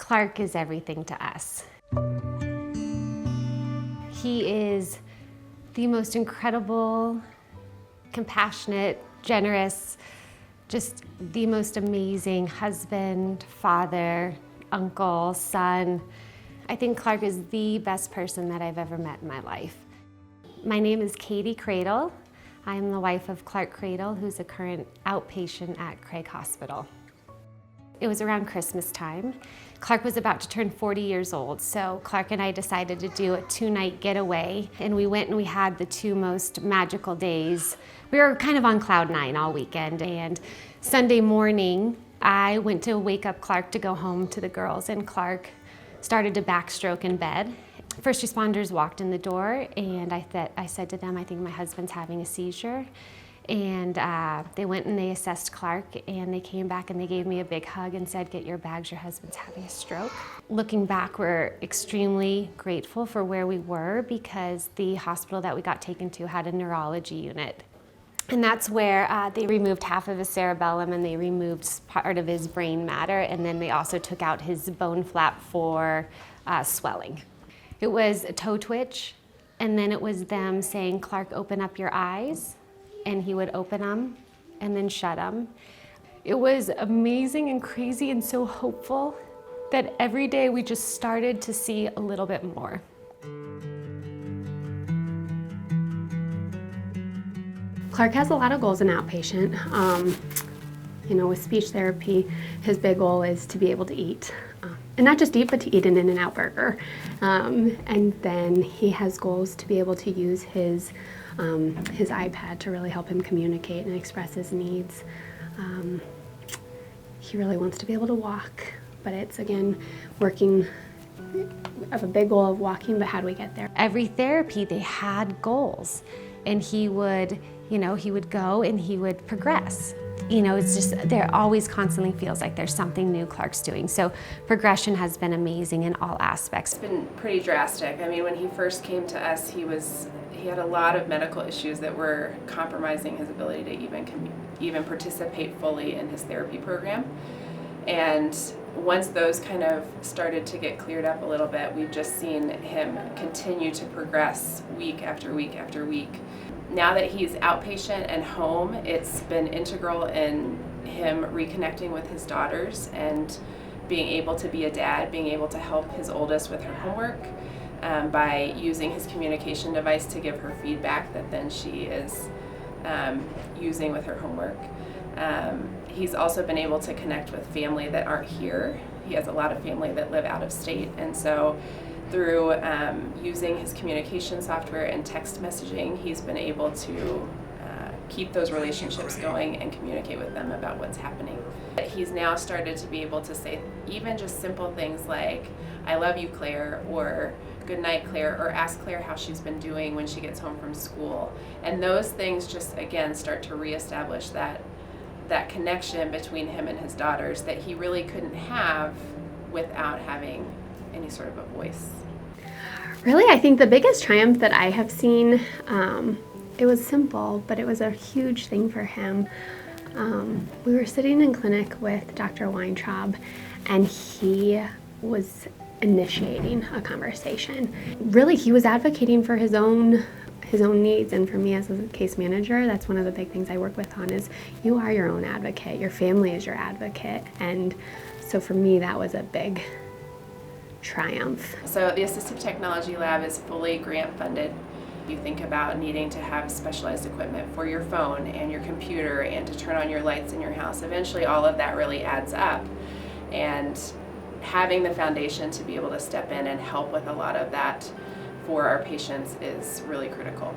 Clark is everything to us. He is the most incredible, compassionate, generous, just the most amazing husband, father, uncle, son. I think Clark is the best person that I've ever met in my life. My name is Katie Cradle. I am the wife of Clark Cradle, who's a current outpatient at Craig Hospital. It was around Christmas time. Clark was about to turn 40 years old, so Clark and I decided to do a 2-night getaway, and we went and we had the 2 most magical days. We were kind of on cloud 9 all weekend, and Sunday morning, I went to wake up Clark to go home to the girls, and Clark started to backstroke in bed. First responders walked in the door, and I said to them, I think my husband's having a seizure. And they went and they assessed Clark, and they came back and they gave me a big hug and said, get your bags, your husband's having a stroke. Looking back, we're extremely grateful for where we were, because the hospital that we got taken to had a neurology unit. And that's where they removed half of his cerebellum and they removed part of his brain matter, and then they also took out his bone flap for swelling. It was a toe twitch, and then it was them saying, Clark, open up your eyes. And he would open them and then shut them. It was amazing and crazy and so hopeful that every day we just started to see a little bit more. Clark has a lot of goals in outpatient. With speech therapy, his big goal is to be able to eat. And not just eat, but to eat an In-N-Out burger. And then he has goals to be able to use his iPad to really help him communicate and express his needs. He really wants to be able to walk, but it's, again, working of a big goal of walking, but how do we get there? Every therapy, they had goals, and he would go and he would progress. It's just, there always constantly feels like there's something new Clark's doing. So progression has been amazing in all aspects. It's been pretty drastic. I mean, when he first came to us, he had a lot of medical issues that were compromising his ability to even participate fully in his therapy program. And once those kind of started to get cleared up a little bit, we've just seen him continue to progress week after week after week. Now that he's outpatient and home, it's been integral in him reconnecting with his daughters and being able to be a dad, being able to help his oldest with her homework by using his communication device to give her feedback that then she is using with her homework. He's also been able to connect with family that aren't here. He has a lot of family that live out of state, and so through using his communication software and text messaging, he's been able to keep those relationships going and communicate with them about what's happening. He's now started to be able to say even just simple things like, I love you, Claire, or good night, Claire, or ask Claire how she's been doing when she gets home from school. And those things just, again, start to reestablish that connection between him and his daughters that he really couldn't have without having any sort of a voice. Really, I think the biggest triumph that I have seen, it was simple, but it was a huge thing for him. We were sitting in clinic with Dr. Weintraub, and he was initiating a conversation. Really, he was advocating for his own needs, and for me as a case manager, that's one of the big things I work with on is you are your own advocate, your family is your advocate, and so for me that was a big triumph. So the Assistive Technology Lab is fully grant funded. You think about needing to have specialized equipment for your phone and your computer and to turn on your lights in your house. Eventually all of that really adds up, and having the foundation to be able to step in and help with a lot of that for our patients is really critical.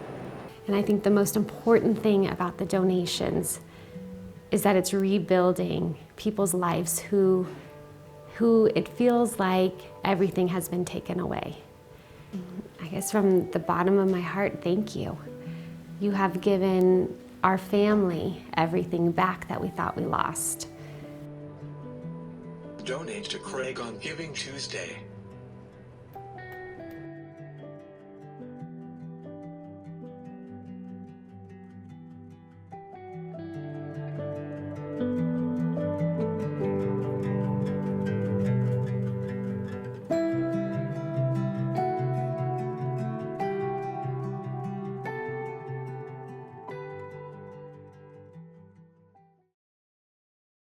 And I think the most important thing about the donations is that it's rebuilding people's lives who it feels like everything has been taken away. I guess from the bottom of my heart, thank you. You have given our family everything back that we thought we lost. Donate to Craig on Giving Tuesday.